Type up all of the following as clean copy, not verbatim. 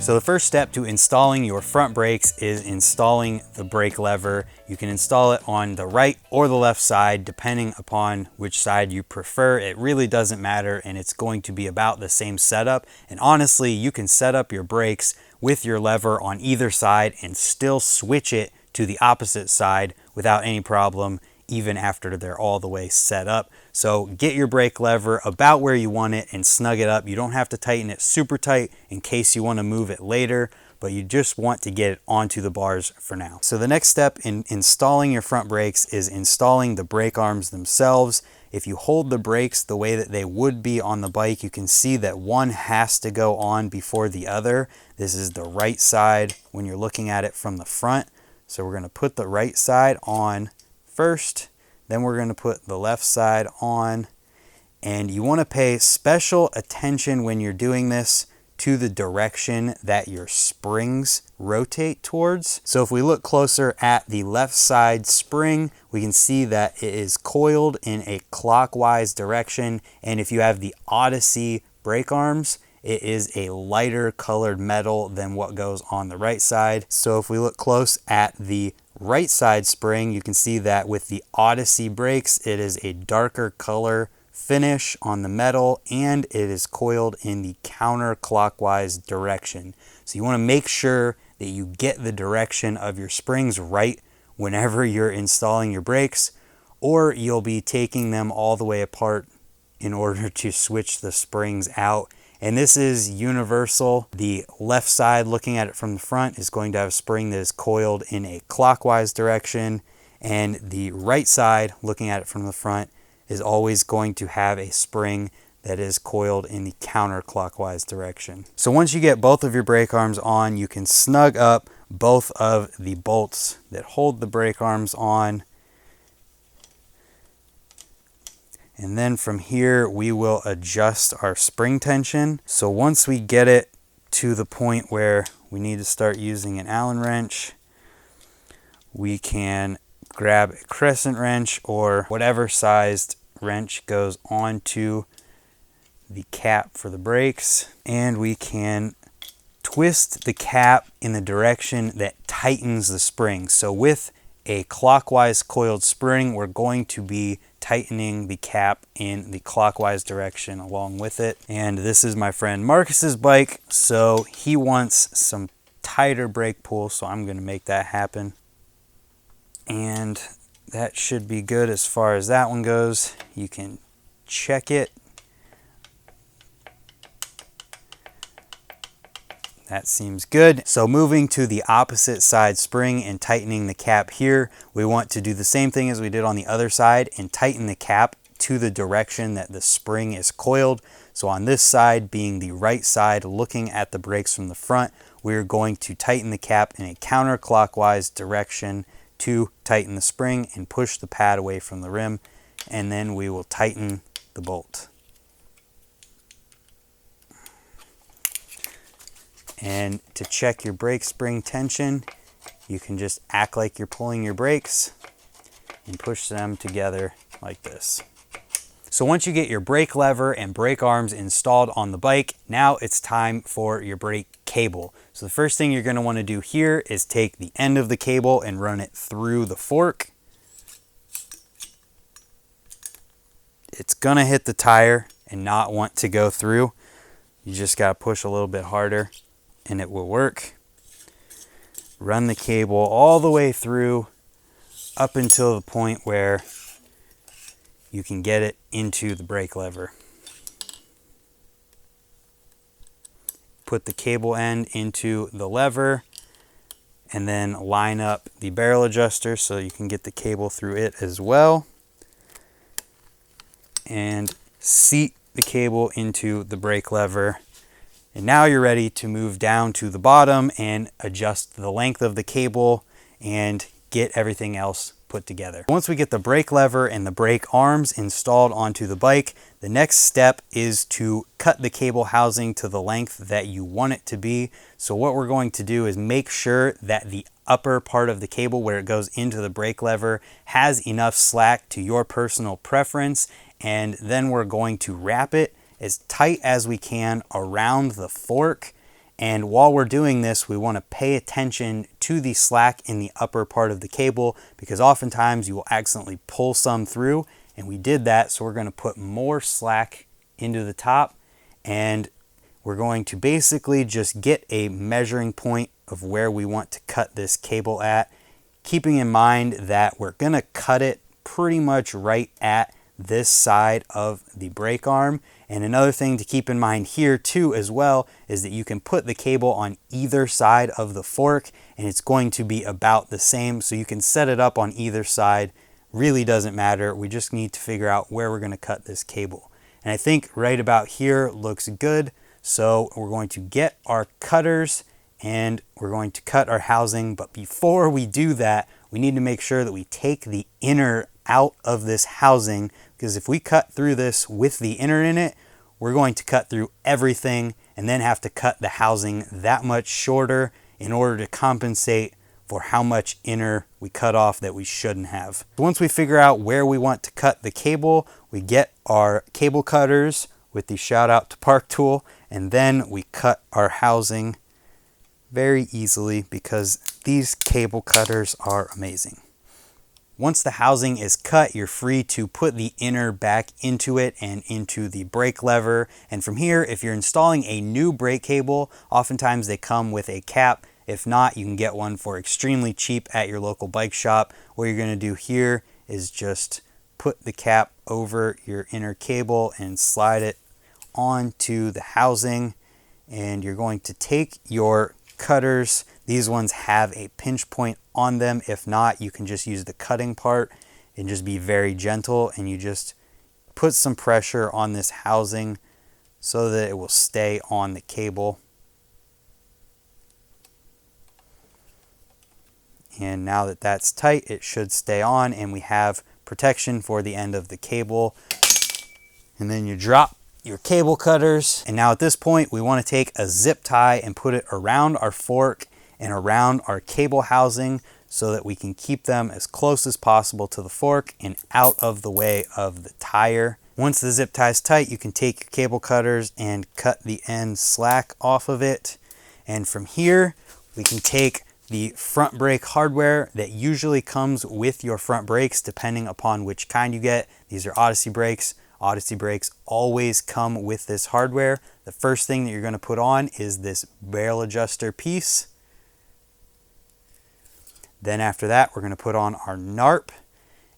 So the first step to installing your front brakes is installing the brake lever. You can install it on the right or the left side, depending upon which side you prefer. It really doesn't matter, and it's going to be about the same setup. And honestly, you can set up your brakes with your lever on either side and still switch it to the opposite side without any problem, even after they're all the way set up. So get your brake lever about where you want it and snug it up. You don't have to tighten it super tight in case you want to move it later, but you just want to get it onto the bars for now. So the next step in installing your front brakes is installing the brake arms themselves. If you hold the brakes the way that they would be on the bike, you can see that one has to go on before the other. This is the right side when you're looking at it from the front. So we're going to put the right side on first, then we're going to put the left side on, and you want to pay special attention when you're doing this to the direction that your springs rotate towards. So if we look closer at the left side spring, we can see that it is coiled in a clockwise direction, and if you have the Odyssey brake arms, it is a lighter colored metal than what goes on the right side. So if we look close at the right side spring, you can see that with the Odyssey brakes, it is a darker color finish on the metal, and it is coiled in the counterclockwise direction. So you want to make sure that you get the direction of your springs right whenever you're installing your brakes, or you'll be taking them all the way apart in order to switch the springs out. And this is universal. The left side, looking at it from the front, is going to have a spring that is coiled in a clockwise direction, and the right side, looking at it from the front, is always going to have a spring that is coiled in the counterclockwise direction. So once you get both of your brake arms on, you can snug up both of the bolts that hold the brake arms on. And then from here, we will adjust our spring tension. So once we get it to the point where we need to start using an Allen wrench, we can grab a crescent wrench or whatever sized wrench goes onto the cap for the brakes, and we can twist the cap in the direction that tightens the spring. So with a clockwise coiled spring, we're going to be tightening the cap in the clockwise direction along with it. And this is my friend Marcus's bike, so he wants some tighter brake pull, so I'm going to make that happen. And that should be good as far as that one goes. You can check it. That seems good. So moving to the opposite side spring and tightening the cap here, we want to do the same thing as we did on the other side and tighten the cap to the direction that the spring is coiled. So on this side, being the right side, looking at the brakes from the front, we're going to tighten the cap in a counterclockwise direction to tighten the spring and push the pad away from the rim, and then we will tighten the bolt. And to check your brake spring tension, you can just act like you're pulling your brakes and push them together like this. So once you get your brake lever and brake arms installed on the bike, now it's time for your brake cable. So the first thing you're going to want to do here is take the end of the cable and run it through the fork. It's going to hit the tire and not want to go through. You just got to push a little bit harder and it will work. Run the cable all the way through up until the point where you can get it into the brake lever. Put the cable end into the lever and then line up the barrel adjuster so you can get the cable through it as well. And seat the cable into the brake lever. And now you're ready to move down to the bottom and adjust the length of the cable and get everything else put together. Once we get the brake lever and the brake arms installed onto the bike, the next step is to cut the cable housing to the length that you want it to be. So what we're going to do is make sure that the upper part of the cable where it goes into the brake lever has enough slack to your personal preference, and then we're going to wrap it as tight as we can around the fork And while we're doing this, we want to pay attention to the slack in the upper part of the cable, because oftentimes you will accidentally pull some through, and we did that. So we're going to put more slack into the top, and we're going to basically just get a measuring point of where we want to cut this cable at, keeping in mind that we're going to cut it pretty much right at this side of the brake arm. And another thing to keep in mind here too as well is that you can put the cable on either side of the fork and it's going to be about the same. So you can set it up on either side. Really doesn't matter. We just need to figure out where we're going to cut this cable. And I think right about here looks good. So we're going to get our cutters and we're going to cut our housing. But before we do that, we need to make sure that we take the inner out of this housing, because if we cut through this with the inner in it, we're going to cut through everything and then have to cut the housing that much shorter in order to compensate for how much inner we cut off that we shouldn't have. Once we figure out where we want to cut the cable, we get our cable cutters with the shout out to Park Tool, and then we cut our housing very easily because these cable cutters are amazing. Once the housing is cut, you're free to put the inner back into it and into the brake lever. And from here, if you're installing a new brake cable, oftentimes they come with a cap. If not, you can get one for extremely cheap at your local bike shop. What you're going to do here is just put the cap over your inner cable and slide it onto the housing. And you're going to take your cutters. These ones have a pinch point on them. If not, you can just use the cutting part and just be very gentle, and you just put some pressure on this housing so that it will stay on the cable. And now that that's tight, it should stay on, and we have protection for the end of the cable. And then you drop your cable cutters. And now at this point, we want to take a zip tie and put it around our fork and around our cable housing so that we can keep them as close as possible to the fork and out of the way of the tire. Once the zip tie is tight, you can take your cable cutters and cut the end slack off of it. And from here, we can take the front brake hardware that usually comes with your front brakes, depending upon which kind you get. These are Odyssey brakes. Odyssey brakes always come with this hardware. The first thing that you're going to put on is this barrel adjuster piece. Then after that, we're going to put on our NARP.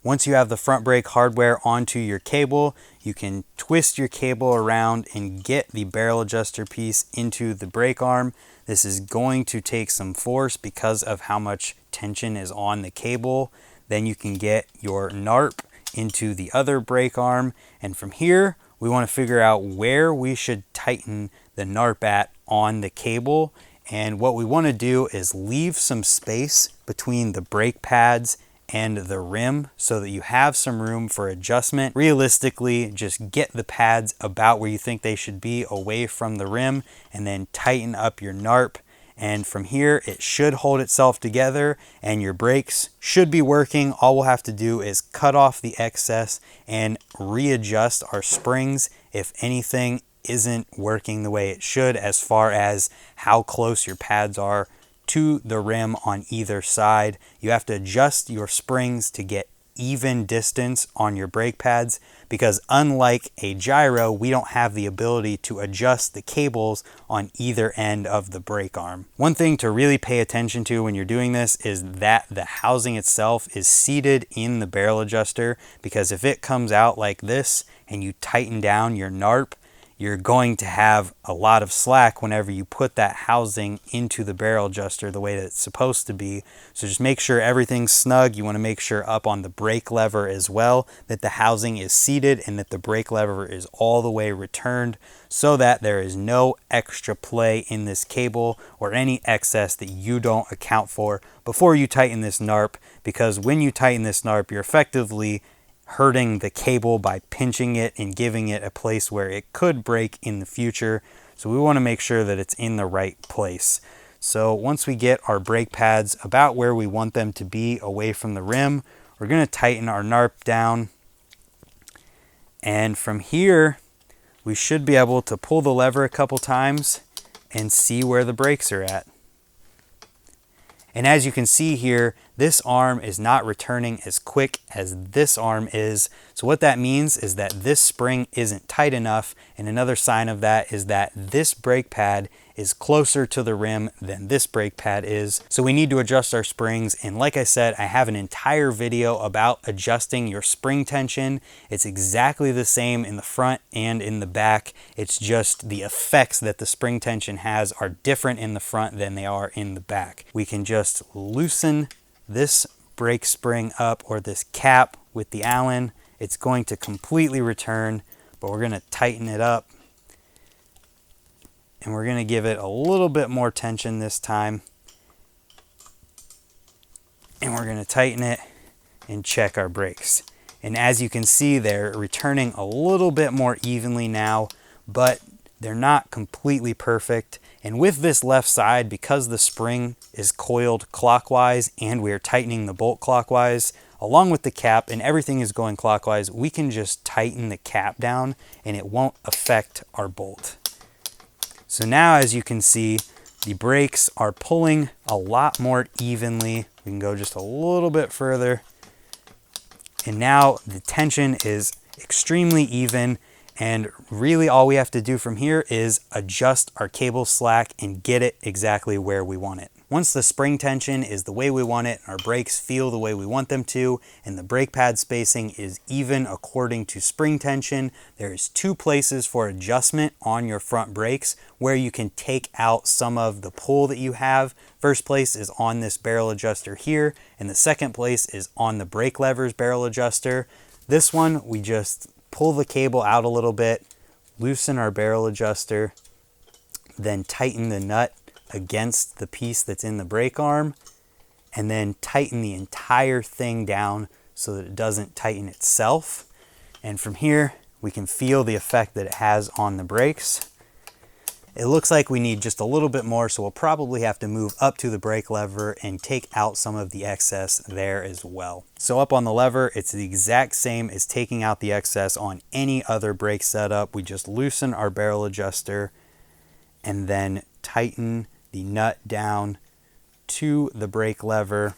Once you have the front brake hardware onto your cable, you can twist your cable around and get the barrel adjuster piece into the brake arm. This is going to take some force because of how much tension is on the cable. Then you can get your NARP into the other brake arm. And from here, we want to figure out where we should tighten the NARP at on the cable. And what we want to do is leave some space between the brake pads and the rim so that you have some room for adjustment. Realistically, just get the pads about where you think they should be away from the rim and then tighten up your NARP. And from here, it should hold itself together and your brakes should be working. All we'll have to do is cut off the excess and readjust our springs if anything isn't working the way it should, as far as how close your pads are to the rim on either side. You have to adjust your springs to get even distance on your brake pads, because unlike a gyro, we don't have the ability to adjust the cables on either end of the brake arm. One thing to really pay attention to when you're doing this is that the housing itself is seated in the barrel adjuster, because if it comes out like this and you tighten down your NARP, you're going to have a lot of slack whenever you put that housing into the barrel adjuster the way that it's supposed to be. So just make sure everything's snug. You want to make sure up on the brake lever as well that the housing is seated and that the brake lever is all the way returned, so that there is no extra play in this cable or any excess that you don't account for before you tighten this NARP. Because when you tighten this NARP, you're effectively hurting the cable by pinching it and giving it a place where it could break in the future. So we want to make sure that it's in the right place. So once we get our brake pads about where we want them to be away from the rim, we're going to tighten our NARP down. And from here, we should be able to pull the lever a couple times and see where the brakes are at. And as you can see here, this arm is not returning as quick as this arm is. So what that means is that this spring isn't tight enough. And another sign of that is that this brake pad is closer to the rim than this brake pad is. So we need to adjust our springs. And like I said, I have an entire video about adjusting your spring tension. It's exactly the same in the front and in the back. It's just the effects that the spring tension has are different in the front than they are in the back. We can just loosen this brake spring up, or this cap, with the Allen. It's going to completely return, but we're going to tighten it up. And we're going to give it a little bit more tension this time. And we're going to tighten it and check our brakes. And as you can see, they're returning a little bit more evenly now, but they're not completely perfect. And with this left side, because the spring is coiled clockwise and we're tightening the bolt clockwise, along with the cap, and everything is going clockwise, we can just tighten the cap down and it won't affect our bolt. So now, as you can see, the brakes are pulling a lot more evenly. We can go just a little bit further. And now the tension is extremely even. And really all we have to do from here is adjust our cable slack and get it exactly where we want it. Once the spring tension is the way we want it, our brakes feel the way we want them to, and the brake pad spacing is even according to spring tension, there's 2 places for adjustment on your front brakes where you can take out some of the pull that you have. First place is on this barrel adjuster here, and the second place is on the brake levers barrel adjuster. This one, we just pull the cable out a little bit, loosen our barrel adjuster, then tighten the nut against the piece that's in the brake arm, and then tighten the entire thing down so that it doesn't tighten itself. And from here, we can feel the effect that it has on the brakes. It looks like we need just a little bit more, so we'll probably have to move up to the brake lever and take out some of the excess there as well. So up on the lever, it's the exact same as taking out the excess on any other brake setup. We just loosen our barrel adjuster and then tighten the nut down to the brake lever,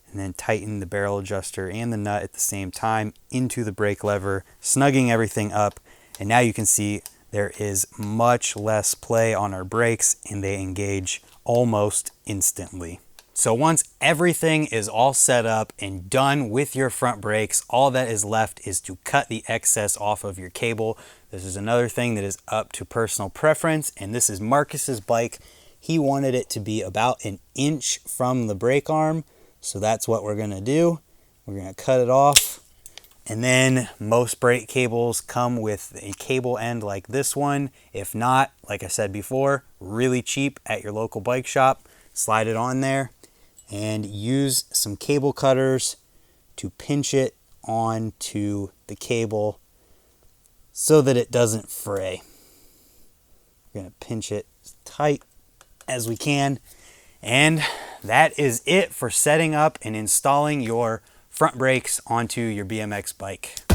and then tighten the barrel adjuster and the nut at the same time into the brake lever, snugging everything up. And now you can see there is much less play on our brakes and they engage almost instantly. So once everything is all set up and done with your front brakes, all that is left is to cut the excess off of your cable. This is another thing that is up to personal preference, and this is Marcus's bike. He wanted it to be about 1 inch from the brake arm, so that's what we're going to do. We're going to cut it off. And then most brake cables come with a cable end like this one. If not, like I said before, really cheap at your local bike shop. Slide it on there and use some cable cutters to pinch it onto the cable so that it doesn't fray. We're going to pinch it as tight as we can. And that is it for setting up and installing your front brakes onto your BMX bike.